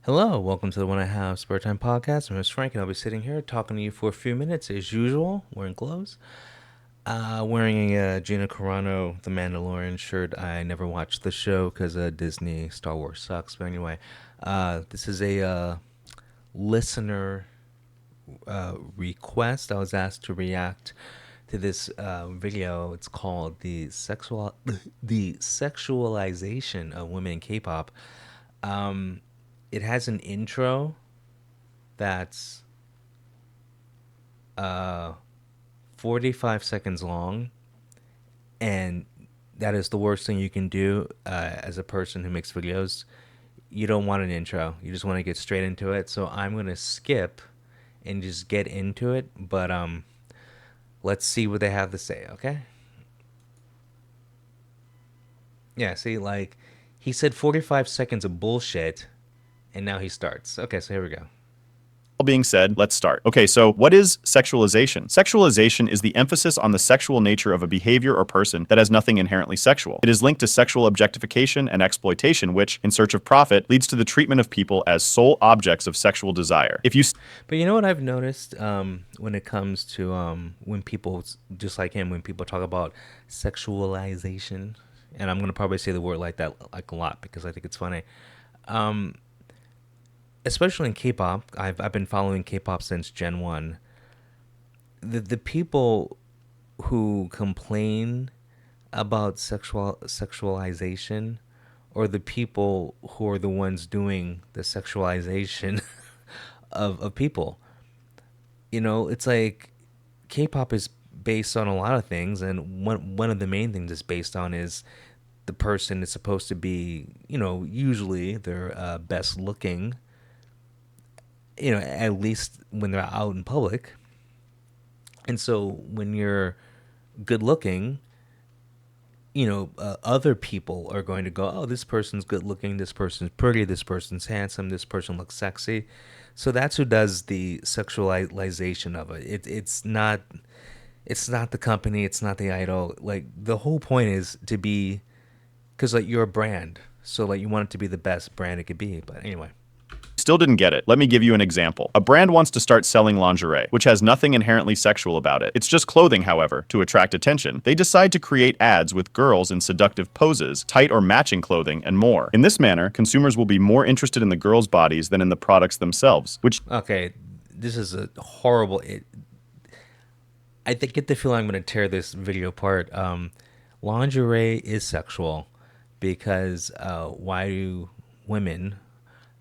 Hello, welcome to the One I Have Spare Time podcast. I'm host Frank, and I'll be sitting here talking to you for a few minutes as usual, wearing gloves. Wearing a Gina Carano, The Mandalorian shirt. I never watched the show because Disney Star Wars sucks. But anyway, this is a listener request. I was asked to react to this video. It's called the sexualization of women in K-pop. It has an intro that's uh 45 seconds long, and that is the worst thing you can do as a person who makes videos. You don't want an intro, you just want to get straight into it. So I'm going to skip and just get into it, but let's see what they have to say. Okay, yeah, see, like, he said 45 seconds of bullshit, and now he starts. Okay, so here we go. All being said, let's start. Okay, so what is sexualization? Sexualization is the emphasis on the sexual nature of a behavior or person that has nothing inherently sexual. It is linked to sexual objectification and exploitation, which, in search of profit, leads to the treatment of people as sole objects of sexual desire. If you But you know what I've noticed when it comes to when people, just like him, when people talk about sexualization, and I'm gonna probably say the word like that like a lot because I think it's funny. Um, Especially in K-pop, I've been following K-pop since Gen One. The people who complain about sexualization, or the people who are the ones doing the sexualization of people. It's like K-pop is based on a lot of things, and one of the main things it's based on is the person is supposed to be, usually they're best looking, at least when they're out in public. And so when you're good looking, other people are going to go, oh, this person's good looking, this person's pretty, this person's handsome, this person looks sexy. So that's who does the sexualization of it. It's not the company, it's not the idol. Like, the whole point is to be, because like you're a brand, so like you want it to be the best brand it could be. But anyway. still didn't get it, let me give you an example. A brand wants to start selling lingerie, which has nothing inherently sexual about it. It's just clothing, however, to attract attention. They decide to create ads with girls in seductive poses, tight or matching clothing, and more. In this manner, consumers will be more interested in the girls' bodies than in the products themselves, which Okay, this is a horrible. I think get the feeling I'm going to tear this video apart. Lingerie is sexual because why do women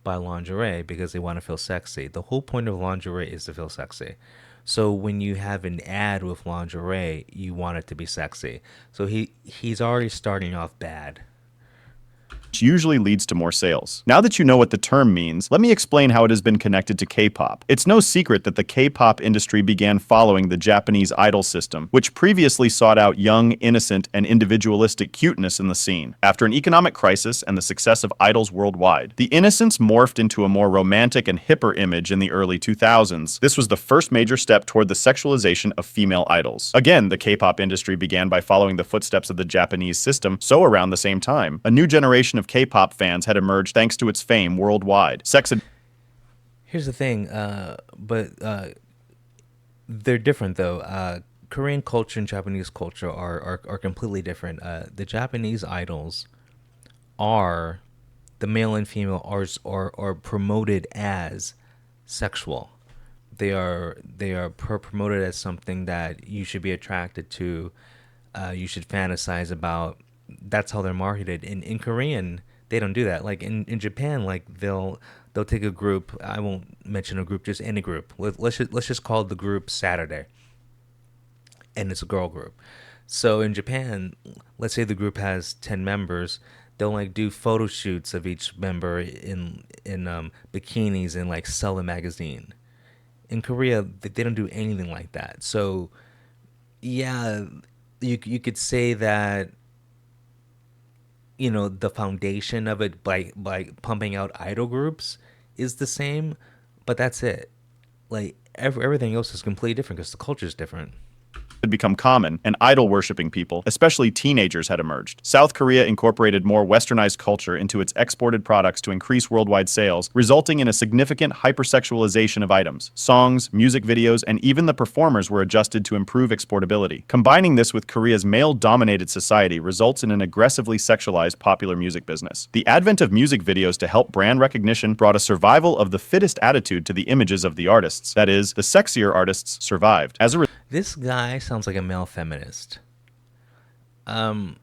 buy lingerie? Because they want to feel sexy. The whole point of lingerie is to feel sexy. So when you have an ad with lingerie, you want it to be sexy. So he's already starting off bad. usually leads to more sales. Now that you know what the term means, let me explain how it has been connected to K-pop. It's no secret that the K-pop industry began following the Japanese idol system, which previously sought out young, innocent, and individualistic cuteness in the scene. After an economic crisis and the success of idols worldwide, the innocence morphed into a more romantic and hipper image in the early 2000s. This was the first major step toward the sexualization of female idols. Again, the K-pop industry began by following the footsteps of the Japanese system, so around the same time, a new generation of K-pop fans had emerged thanks to its fame worldwide. Here's the thing, but they're different though. Korean culture and Japanese culture are completely different. The Japanese idols are, the male and female are promoted as sexual. They are promoted as something that you should be attracted to, you should fantasize about. That's how they're marketed. In Korean, they don't do that. Like in Japan, like they'll take a group. I won't mention a group, just any group. Let's just call the group Saturday, and it's a girl group. So in Japan, let's say the group has 10 members. They'll like do photo shoots of each member in bikinis and like sell a magazine. In Korea, they don't do anything like that. So yeah, you could say that, the foundation of it by pumping out idol groups is the same, but that's it. Like everything else is completely different because the culture is different. had become common, and idol-worshipping people, especially teenagers, had emerged. South Korea incorporated more westernized culture into its exported products to increase worldwide sales, resulting in a significant hypersexualization of items. Songs, music videos, and even the performers were adjusted to improve exportability. Combining this with Korea's male-dominated society results in an aggressively sexualized popular music business. The advent of music videos to help brand recognition brought a survival of the fittest attitude to the images of the artists. That is, the sexier artists survived. As a This guy sounds like a male feminist. Um,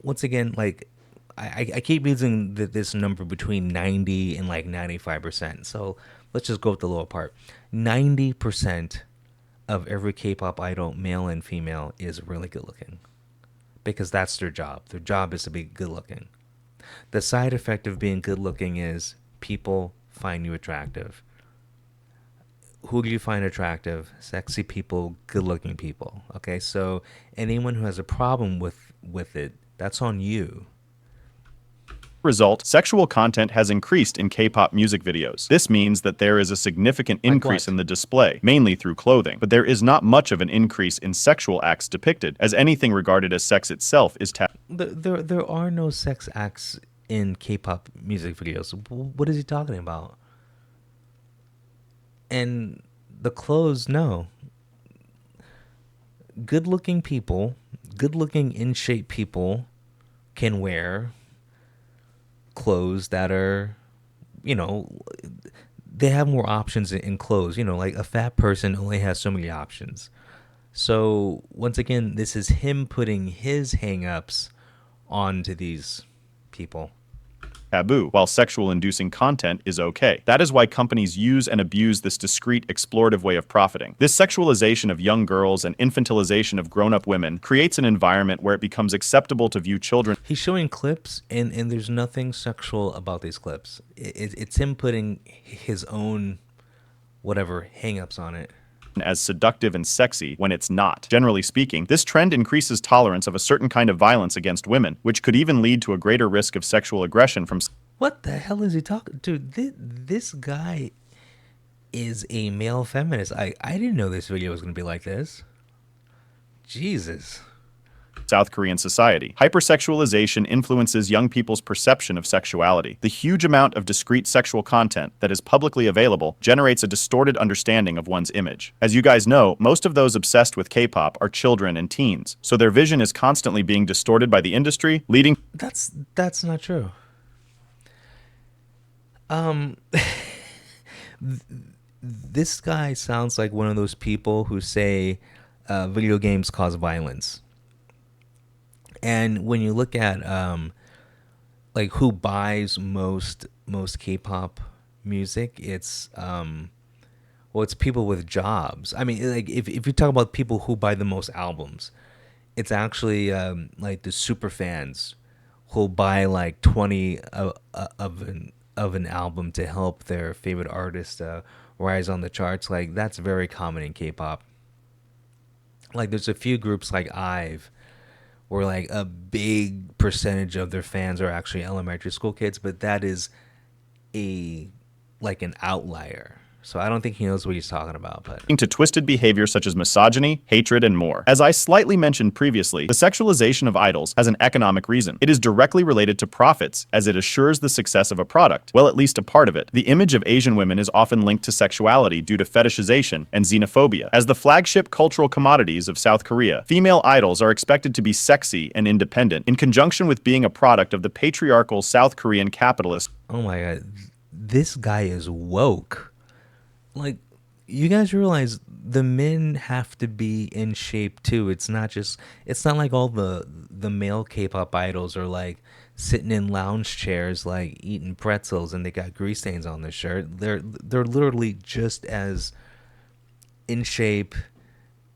Once again, like I keep using this number between 90 and like 95%. So let's just go with the lower part. 90% of every K-pop idol, male and female, is really good looking because that's their job. Their job is to be good looking. The side effect of being good looking is people find you attractive. Who do you find attractive? Sexy people, good looking people. Okay, so anyone who has a problem with it, that's on you. result, sexual content has increased in K-pop music videos. This means that there is a significant Like increase what? in the display, mainly through clothing, but there is not much of an increase in sexual acts depicted, as anything regarded as sex itself is taboo. There are no sex acts in K-pop music videos. What is he talking about? And the clothes, no. Good-looking people, good-looking in shape people can wear clothes that are, you know, they have more options in clothes. You know, like a fat person only has so many options. So once again, this is him putting his hang-ups onto these people. Taboo, while sexual inducing content is okay. That is why companies use and abuse this discreet, explorative way of profiting. This sexualization of young girls and infantilization of grown-up women creates an environment where it becomes acceptable to view children He's showing clips, and there's nothing sexual about these clips. It's him putting his own whatever hang-ups on it. as seductive and sexy when it's not. Generally speaking, this trend increases tolerance of a certain kind of violence against women, which could even lead to a greater risk of sexual aggression from What the hell is he talking? Dude, this guy is a male feminist. I didn't know this video was going to be like this. Jesus. South Korean society. Hypersexualization influences young people's perception of sexuality. The huge amount of discrete sexual content that is publicly available generates a distorted understanding of one's image. As you guys know, most of those obsessed with K-pop are children and teens, so their vision is constantly being distorted by the industry, leading That's not true. Um this guy sounds like one of those people who say video games cause violence. And when you look at like who buys most K-pop music, it's well, it's people with jobs. I mean, like if you talk about people who buy the most albums, it's actually like the super fans who'll buy like 20 of an album to help their favorite artist rise on the charts. Like that's very common in K-pop. Like there's a few groups like IVE where like a big percentage of their fans are actually elementary school kids, but that is a like an outlier. So I don't think he knows what he's talking about, but to twisted behavior such as misogyny, hatred, and more. As I slightly mentioned previously, the sexualization of idols has an economic reason. It is directly related to profits, as it assures the success of a product. Well, at least a part of it. The image of Asian women is often linked to sexuality due to fetishization and xenophobia. As the flagship cultural commodities of South Korea, female idols are expected to be sexy and independent, in conjunction with being a product of the patriarchal South Korean capitalist. oh my god, this guy is woke. Like, you guys realize the men have to be in shape too. It's not like all the male K-pop idols are like sitting in lounge chairs like eating pretzels and they got grease stains on their shirt. They're literally just as in shape,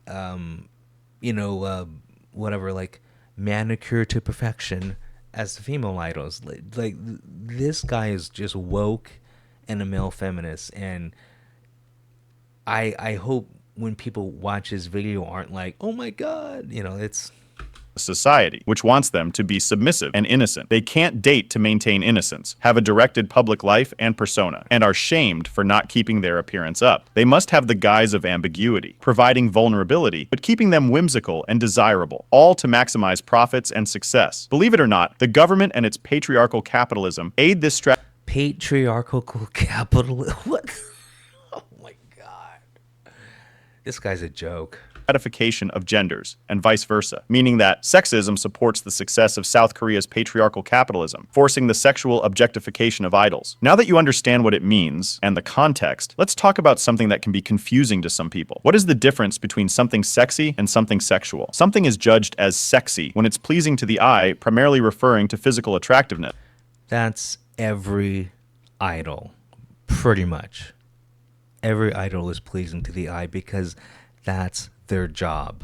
you know, whatever, like manicured to perfection as the female idols. Like this guy is just woke and a male feminist, and I hope when people watch his video aren't like, oh my god, you know, it's society, which wants them to be submissive and innocent. They can't date to maintain innocence, have a directed public life and persona, and are shamed for not keeping their appearance up. They must have the guise of ambiguity, providing vulnerability, but keeping them whimsical and desirable, all to maximize profits and success. Believe it or not, the government and its patriarchal capitalism aid this strategy. Patriarchal capital. What? Oh my god. This guy's a joke. Stratification of genders, and vice versa, meaning that sexism supports the success of South Korea's patriarchal capitalism, forcing the sexual objectification of idols. Now that you understand what it means and the context, let's talk about something that can be confusing to some people. What is the difference between something sexy and something sexual? Something is judged as sexy when it's pleasing to the eye, primarily referring to physical attractiveness. That's every idol, pretty much. Every idol is pleasing to the eye because that's their job.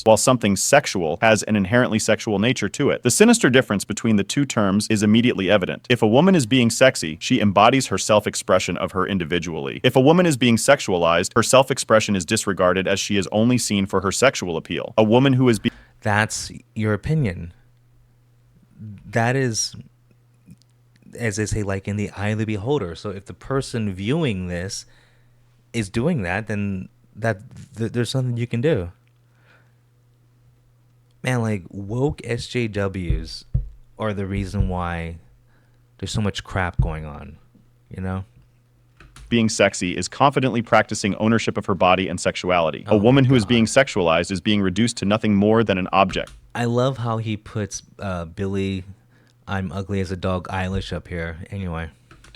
While something sexual has an inherently sexual nature to it. The sinister difference between the two terms is immediately evident. If a woman is being sexy, she embodies her self-expression of her individually. If a woman is being sexualized, her self-expression is disregarded as she is only seen for her sexual appeal. A woman who is That's your opinion. That is, as they say, like in the eye of the beholder. So if the person viewing this is doing that, then there's nothing you can do. Man, like woke SJWs are the reason why there's so much crap going on, you know? being sexy is confidently practicing ownership of her body and sexuality. Oh A woman my who is God. being sexualized is being reduced to nothing more than an object. I love how he puts Billy, I'm ugly as a dog, Eilish up here. Anyway.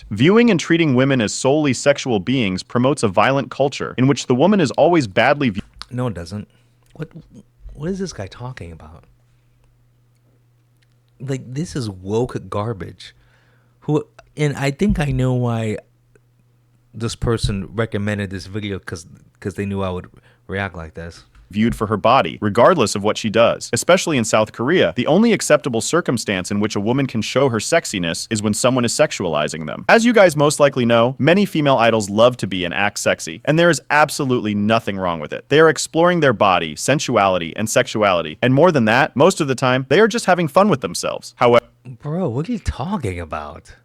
Viewing and treating women as solely sexual beings promotes a violent culture in which the woman is always badly viewed. No, it doesn't. What is this guy talking about? Like, this is woke garbage. And I think I know why this person recommended this video, because they knew I would react like this. Viewed for her body, regardless of what she does. Especially in South Korea, the only acceptable circumstance in which a woman can show her sexiness is when someone is sexualizing them. As you guys most likely know, many female idols love to be and act sexy, and there is absolutely nothing wrong with it. They are exploring their body, sensuality, and sexuality, and more than that, most of the time, they are just having fun with themselves. Bro, what are you talking about?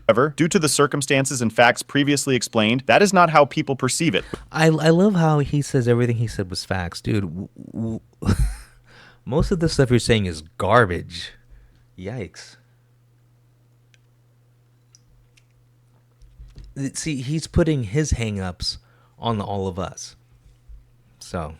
However, due to the circumstances and facts previously explained, that is not how people perceive it. I love how he says everything he said was facts. Dude, most of the stuff you're saying is garbage. Yikes. See, he's putting his hang-ups on all of us. So...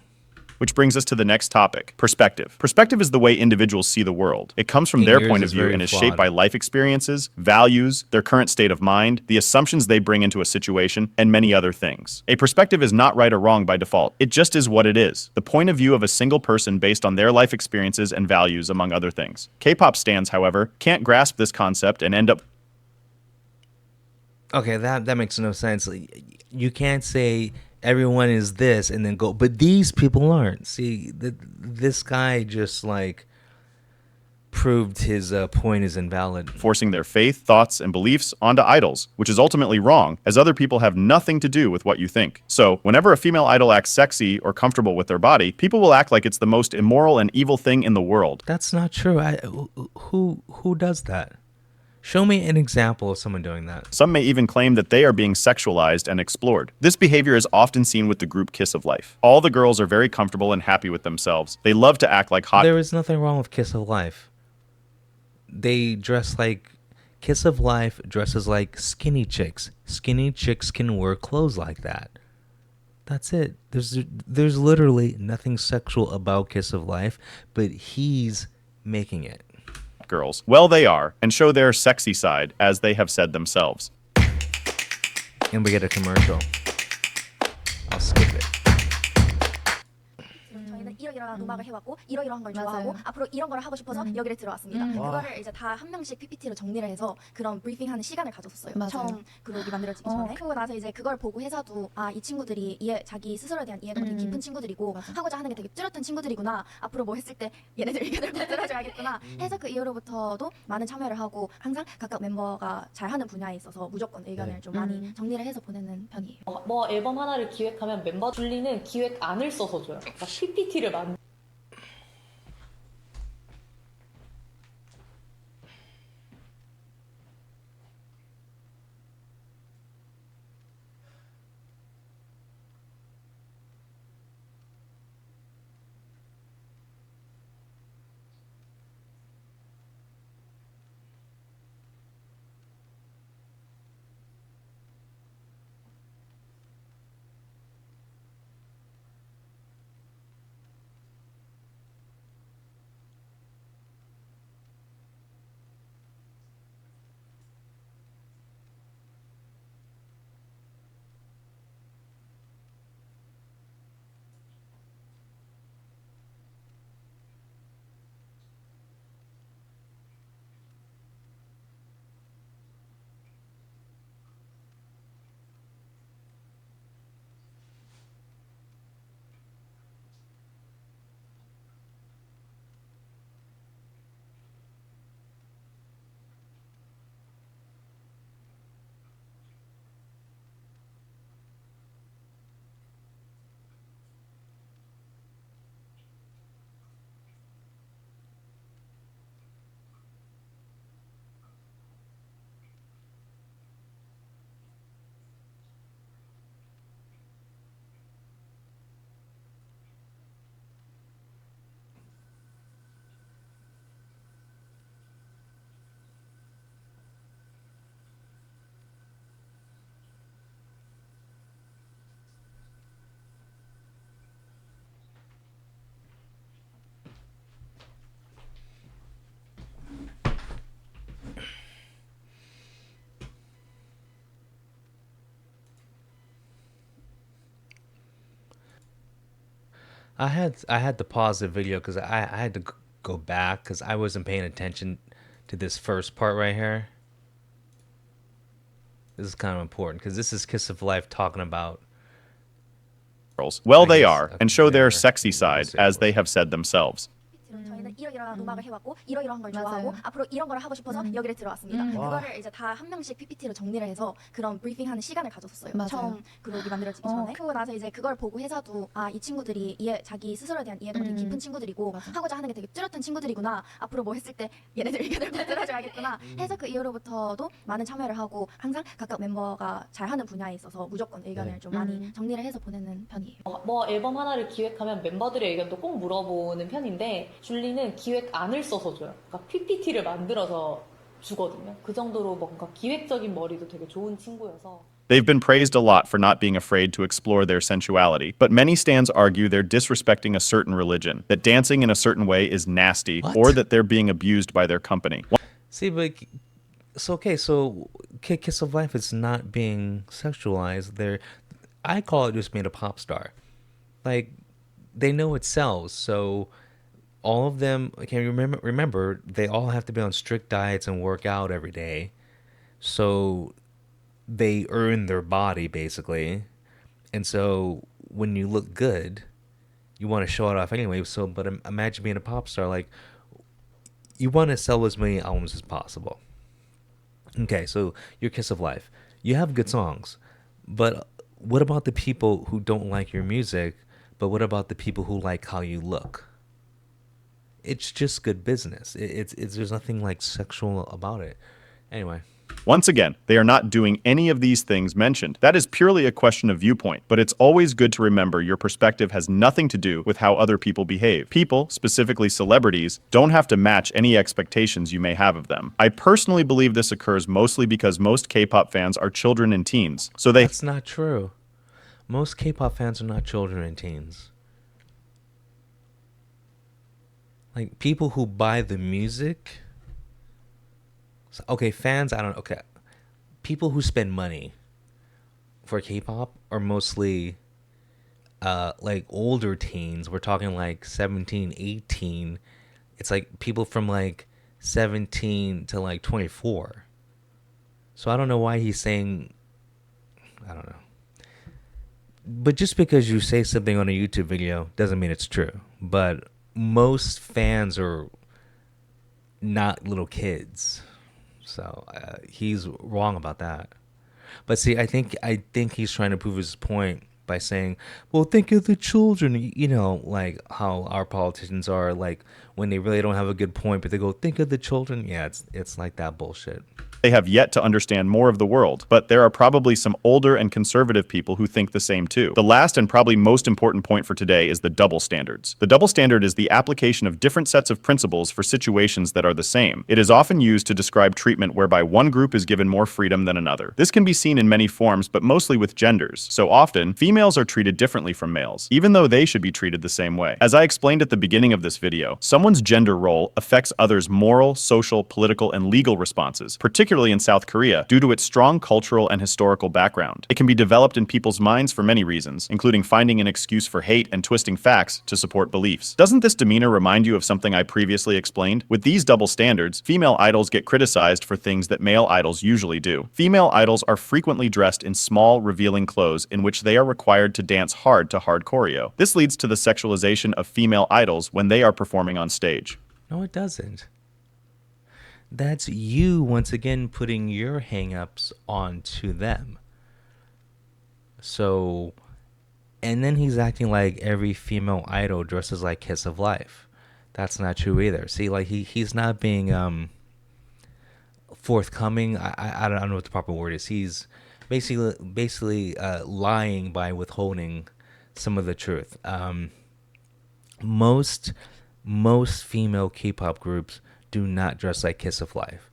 Which brings us to the next topic, perspective. Perspective is the way individuals see the world. It comes from their Yours point of is view very and is flawed. shaped by life experiences, values, their current state of mind, the assumptions they bring into a situation, and many other things. A perspective is not right or wrong by default. It just is what it is. The point of view of a single person based on their life experiences and values, among other things. K-pop stans, however, can't grasp this concept and end up... Okay, that makes no sense. You can't say everyone is this and then go, but these people aren't. See, this guy just like proved his point is invalid. forcing their faith, thoughts, and beliefs onto idols, which is ultimately wrong, as other people have nothing to do with what you think. So, whenever a female idol acts sexy or comfortable with their body, people will act like it's the most immoral and evil thing in the world. That's not true. Who does that? Show me an example of someone doing that. Some may even claim that they are being sexualized and explored. This behavior is often seen with the group Kiss of Life. All the girls are very comfortable and happy with themselves. They love to act like hot... There is nothing wrong with Kiss of Life. They dress like... Kiss of Life dresses like skinny chicks. Skinny chicks can wear clothes like that. That's it. There's literally nothing sexual about Kiss of Life, but he's making it. girls. Well, they are, and show their sexy side, as they have said themselves. And we get a commercial. I'll skip it. 저희는 이러이러한 음악을 해왔고 이러이러한 걸 좋아하고 맞아요. 앞으로 이런 걸 하고 싶어서 여기를 들어왔습니다. 그거를 이제 다 한 명씩 PPT로 정리를 해서 그런 브리핑하는 시간을 가졌었어요. 맞아요. 처음 그룹이 만들어지기 전에. 그러고 나서 이제 그걸 보고 회사도 아, 이 친구들이 자기 스스로에 대한 이해도가 되게 깊은 친구들이고 맞아. 하고자 하는 게 되게 뚜렷한 친구들이구나. 앞으로 뭐 했을 때 얘네들 의견을 다 들어줘야겠구나. 해서 그 이후로부터도 많은 참여를 하고 항상 각각 멤버가 잘하는 분야에 있어서 무조건 의견을 좀 많이 정리를 해서 보내는 편이에요. 뭐 앨범 하나를 기획하면 멤버 줄리는 기획안을 써서 줘요. 그러니까 PPT를 I had to pause the video because I had to go back because I wasn't paying attention to this first part right here. This is kind of important because this is Kiss of Life talking about, girls. Well, I they guess, are, okay, and show their there. sexy We'll side, see. as We'll they see. have said themselves. 저희는 이러이러한 음악을 해왔고 이러이러한 걸 좋아하고 맞아요. 앞으로 이런 걸 하고 싶어서 여기를 들어왔습니다. 그거를 이제 다 한 명씩 PPT로 정리를 해서 그런 브리핑하는 시간을 가졌었어요. 맞아요. 처음 그룹이 만들어지기 전에. 그러고 나서 이제 그걸 보고 회사도 아, 이 친구들이 자기 스스로에 대한 이해도가 되게 깊은 친구들이고 맞아. 하고자 하는 게 되게 뚜렷한 친구들이구나. 앞으로 뭐 했을 때 얘네들 의견을 다 들어줘야겠구나 해서 그 이후로부터도 많은 참여를 하고 항상 각각 멤버가 잘하는 분야에 있어서 무조건 의견을 네. 좀 많이 정리를 해서 보내는 편이에요. 뭐 앨범 하나를 기획하면 멤버들의 의견도 꼭 물어보는 편인데 줄리는 기획안을 써서 줘요. 그러니까 PPT를 만들어서 주거든요. 그 정도로 뭔가 기획적인 머리도 되게 좋은 친구여서. They've been praised a lot for not being afraid to explore their sensuality, but many stans argue they're disrespecting a certain religion, that dancing in a certain way is nasty, What? or that they're being abused by their company. See, but so okay, so Kiss of Life is not being sexualized. I call it just being a pop star. Like they know it sells, so all of them can remember they all have to be on strict diets and work out every day. So they earn their body basically. And so when you look good, you want to show it off anyway. So but imagine being a pop star, like you want to sell as many albums as possible. Okay, so your Kiss of Life. You have good songs, but what about the people who don't like your music? But what about the people who like how you look? It's just good business. It's there's nothing like sexual about it. Anyway, Once again, they are not doing any of these things mentioned. That is purely a question of viewpoint, but it's always good to remember your perspective has nothing to do with how other people behave. People, specifically celebrities, don't have to match any expectations you may have of them. I personally believe this occurs mostly because most K-pop fans are children and teens, so they that's not true. Most K-pop fans are not children and teens. Like people who buy the music. Okay, fans. I don't. Okay, people who spend money for K-pop are mostly like older teens. We're talking like 17, 18. It's like people from like 17 to like 24. So I don't know why he's saying, I don't know. But just because you say something on a YouTube video doesn't mean it's true. But most fans are not little kids. So he's wrong about that. But see, I think he's trying to prove his point by saying, "Well, think of the children." You know, like how our politicians are, like when they really don't have a good point, but they go, "Think of the children." Yeah, it's like that bullshit. They have yet to understand more of the world, but there are probably some older and conservative people who think the same too. The last and probably most important point for today is the double standards. The double standard is the application of different sets of principles for situations that are the same. It is often used to describe treatment whereby one group is given more freedom than another. This can be seen in many forms, but mostly with genders. So often, females are treated differently from males, even though they should be treated the same way. As I explained at the beginning of this video, someone's gender role affects others' moral, social, political, and legal responses, particularly in South Korea, due to its strong cultural and historical background. It can be developed in people's minds for many reasons, including finding an excuse for hate and twisting facts to support beliefs. Doesn't this demeanor remind you of something I previously explained? With these double standards, female idols get criticized for things that male idols usually do. Female idols are frequently dressed in small, revealing clothes in which they are required to dance hard to hard choreo. This leads to the sexualization of female idols when they are performing on stage. No, it doesn't. That's you once again putting your hangups onto them. So, and then he's acting like every female idol dresses like Kiss of Life. That's not true either. See, like he's not being forthcoming. I don't know what the proper word is. He's basically lying by withholding some of the truth. Most female K-pop groups do not dress like Kiss of Life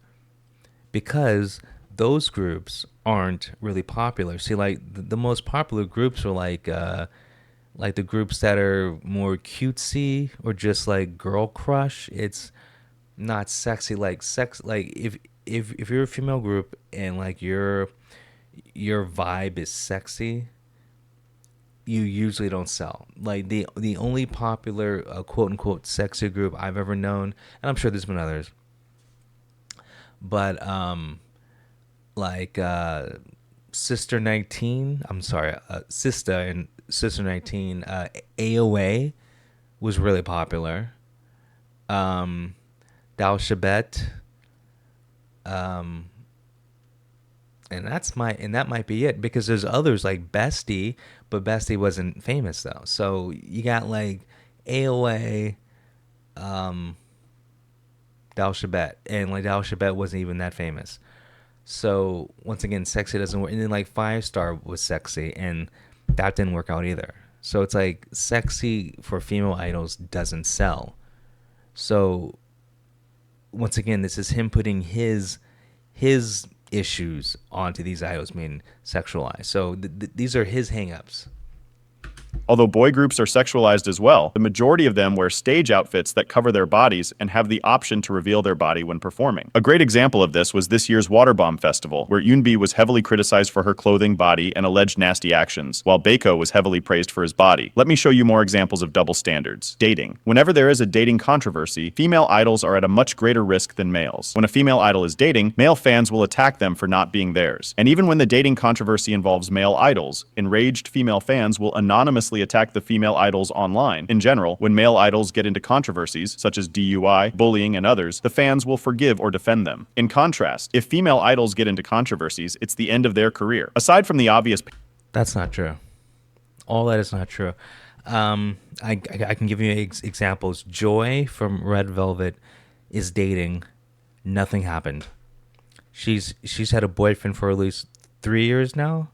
because those groups aren't really popular. See, like the most popular groups are like the groups that are more cutesy or just like girl crush. It's not sexy like sex. Like if you're a female group and like your vibe is sexy, you usually don't sell. Like the only popular quote unquote sexy group I've ever known, and I'm sure there's been others, but like Sister 19. I'm sorry, Sister and Sister 19. AOA was really popular. Dal Shabet. Um, and that might be it because there's others like Bestie, but Bestie wasn't famous though. So you got like AOA, um, Dal Shabet, and like Dal Shabet wasn't even that famous. So once again, sexy doesn't work. And then like Five Star was sexy, and that didn't work out either. So it's like sexy for female idols doesn't sell. So once again, this is him putting his issues onto these idols being sexualized. So these are his hangups. Although boy groups are sexualized as well, the majority of them wear stage outfits that cover their bodies and have the option to reveal their body when performing. A great example of this was this year's Waterbomb Festival, where Yoonbi was heavily criticized for her clothing, body, and alleged nasty actions, while Baeko was heavily praised for his body. Let me show you more examples of double standards. Dating. Whenever there is a dating controversy, female idols are at a much greater risk than males. When a female idol is dating, male fans will attack them for not being theirs. And even when the dating controversy involves male idols, enraged female fans will anonymously attack the female idols online. In general, when male idols get into controversies, such as DUI, bullying, and others, the fans will forgive or defend them. In contrast, if female idols get into controversies, it's the end of their career. Aside from the obvious... That's not true. All that is not true. I can give you examples. Joy from Red Velvet is dating. Nothing happened. She's had a boyfriend for at least 3 years now,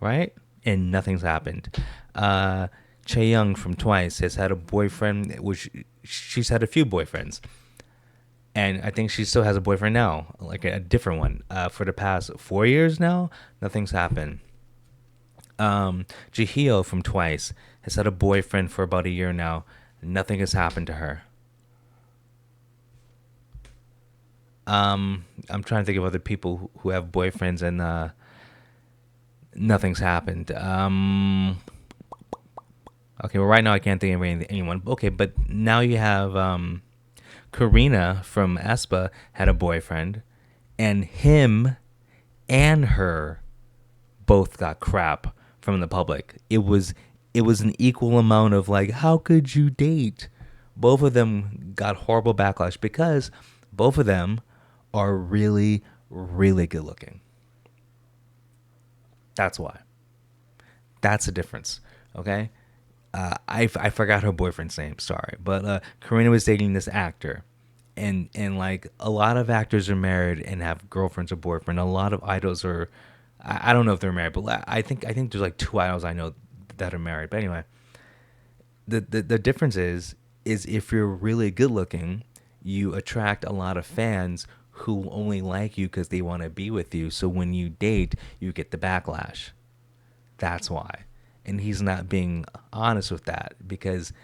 right? And nothing's happened. Chaeyoung from Twice has had a boyfriend, which she's had a few boyfriends. And I think she still has a boyfriend now, like a different one. For the past 4 years now, nothing's happened. Jihyo from Twice has had a boyfriend for about a year now. Nothing has happened to her. I'm trying to think of other people who have boyfriends and nothing's happened. Okay, well, right now I can't think of anyone. Okay, but now you have Karina from aespa had a boyfriend, and him and her both got crap from the public. It was an equal amount of like, how could you date? Both of them got horrible backlash because both of them are really, really good looking. That's why. That's the difference. Okay. I forgot her boyfriend's name. Sorry, but Karina was dating this actor, and like a lot of actors are married and have girlfriends or boyfriend. A lot of idols are. I don't know if they're married, but I think there's like 2 idols I know that are married. But anyway, the difference is if you're really good looking, you attract a lot of fans who only like you because they want to be with you. So when you date, you get the backlash. That's why. And he's not being honest with that because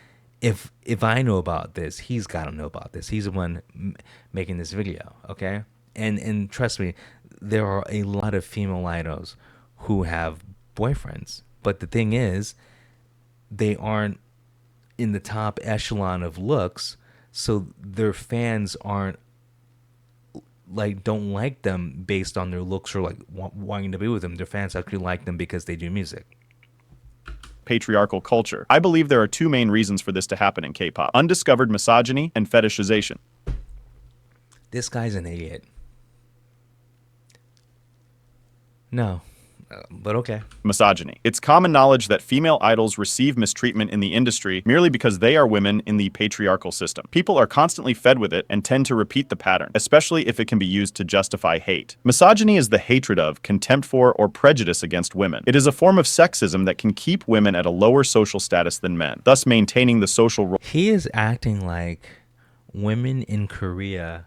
if I know about this, he's got to know about this. He's the one making this video, okay? And trust me, there are a lot of female idols who have boyfriends. But the thing is, they aren't in the top echelon of looks, so their fans aren't like don't like them based on their looks or like wanting to be with them. Their fans actually like them because they do music. Patriarchal culture. I believe there are 2 main reasons for this to happen in K-pop: undiscovered misogyny and fetishization. This guy's an idiot. No, but okay. Misogyny. It's common knowledge that female idols receive mistreatment in the industry merely because they are women in the patriarchal system. People are constantly fed with it and tend to repeat the pattern, especially if it can be used to justify hate. Misogyny is the hatred of, contempt for, or prejudice against women. It is a form of sexism that can keep women at a lower social status than men, thus maintaining the social role. He is acting like women in Korea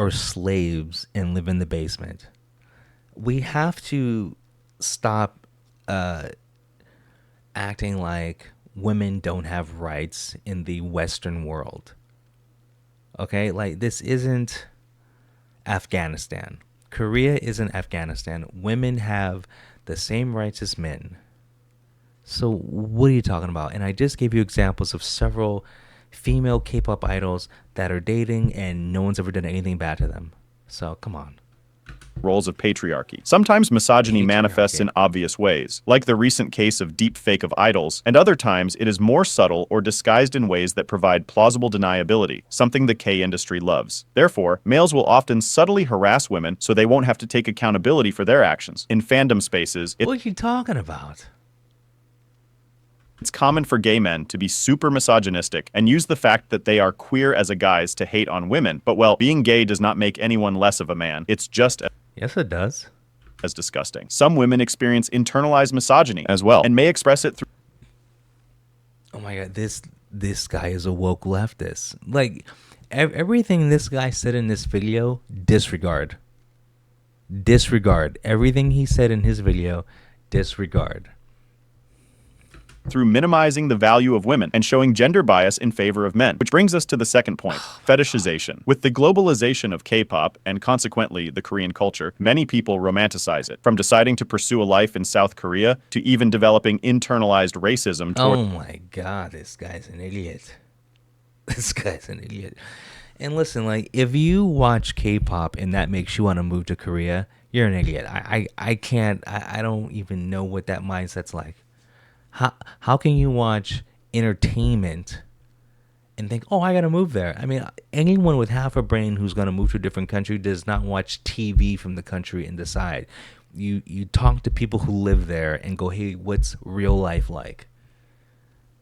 are slaves and live in the basement. We have to stop acting like women don't have rights in the Western world. Okay? Like, this isn't Afghanistan. Korea isn't Afghanistan. Women have the same rights as men. So what are you talking about? And I just gave you examples of several female K-pop idols that are dating and no one's ever done anything bad to them. So come on. Roles of patriarchy. Sometimes misogyny manifests Patriarchy. in obvious ways, like the recent case of deep fake of idols, and other times it is more subtle or disguised in ways that provide plausible deniability, something the K industry loves. Therefore, males will often subtly harass women so they won't have to take accountability for their actions. In fandom spaces, What are you talking about? it's common for gay men to be super misogynistic and use the fact that they are queer as a guise to hate on women. But well, being gay does not make anyone less of a man. It's just Yes, it does. as disgusting. Some women experience internalized misogyny as well and may express it through Oh my god, this guy is a woke leftist. Like everything this guy said in this video, disregard. Disregard. Everything he said in his video, disregard. minimizing the value of women and showing gender bias in favor of men. Which brings us to the second point, fetishization. With the globalization of K-pop and consequently the Korean culture, many people romanticize it, from deciding to pursue a life in South Korea to even developing internalized racism toward Oh my god, this guy's an idiot. This guy's an idiot. And listen, like if you watch K-pop and that makes you want to move to Korea, you're an idiot. I can't I don't even know what that mindset's like. How can you watch entertainment and think, oh, I gotta move there? I mean, anyone with half a brain who's gonna move to a different country does not watch TV from the country and decide. You talk to people who live there and go, hey, what's real life like?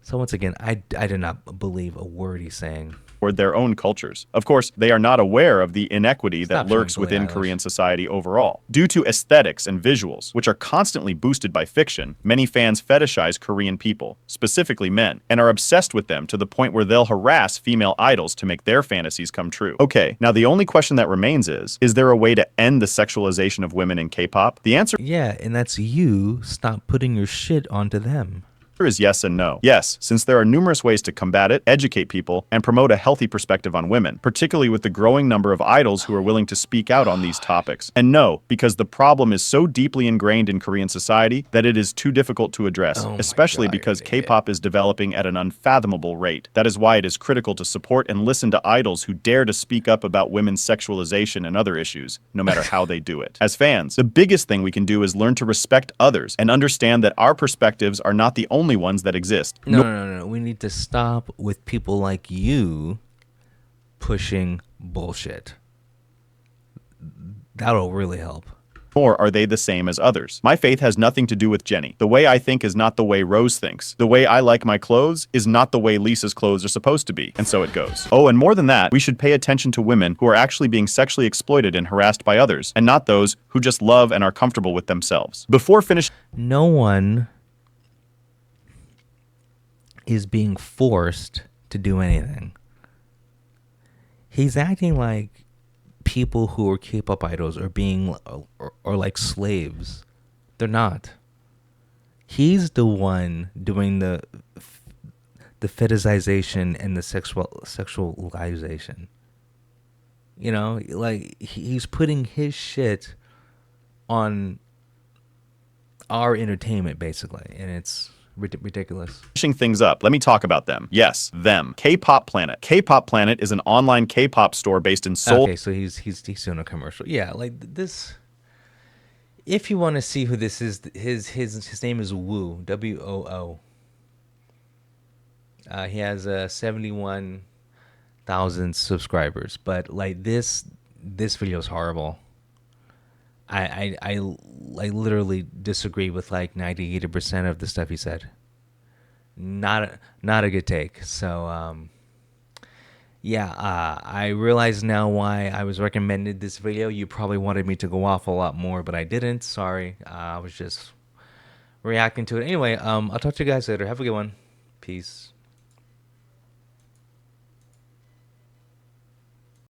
So once again, I do not believe a word he's saying. their own cultures. Of course, they are not aware of the inequity Stop that lurks showing Billie within Eilish. Korean society overall. Due to aesthetics and visuals, which are constantly boosted by fiction, many fans fetishize Korean people, specifically men, and are obsessed with them to the point where they'll harass female idols to make their fantasies come true. Okay, now the only question that remains is there a way to end the sexualization of women in K-pop? The answer Yeah, and that's you. Stop putting your shit onto them. is yes and no. Yes, since there are numerous ways to combat it, educate people, and promote a healthy perspective on women, particularly with the growing number of idols who are willing to speak out on these topics. And no, because the problem is so deeply ingrained in Korean society that it is too difficult to address, Oh my especially God, because you're an idiot. K-pop is developing at an unfathomable rate. That is why it is critical to support and listen to idols who dare to speak up about women's sexualization and other issues, no matter how they do it. As fans, the biggest thing we can do is learn to respect others and understand that our perspectives are not the only ones that exist. No. We need to stop with people like you pushing bullshit. That'll really help. Nor are they the same as others. My faith has nothing to do with Jenny. The way I think is not the way Rose thinks. The way I like my clothes is not the way Lisa's clothes are supposed to be. And so it goes. Oh, and more than that, we should pay attention to women who are actually being sexually exploited and harassed by others, and not those who just love and are comfortable with themselves. Before finishing No one is being forced to do anything. He's acting like people who are K-pop idols are being or like slaves. They're not. He's the one doing the fetishization and the sexualization. You know, like he's putting his shit on our entertainment basically, and it's ridiculous. things up, let me talk about them. Yes, them. K-Pop Planet. K-Pop Planet is an online K-pop store based in Seoul. Okay, so he's doing a commercial. Yeah, like this. If you want to see who this is, his name is Woo, WOO. He has 71,000 subscribers, but like this video is horrible. I literally disagree with like 90-80% of the stuff he said. Not a good take. So yeah, I realize now why I was recommended this video. You probably wanted me to go off a lot more, but I didn't. Sorry. I was just reacting to it. Anyway, I'll talk to you guys later. Have a good one. Peace.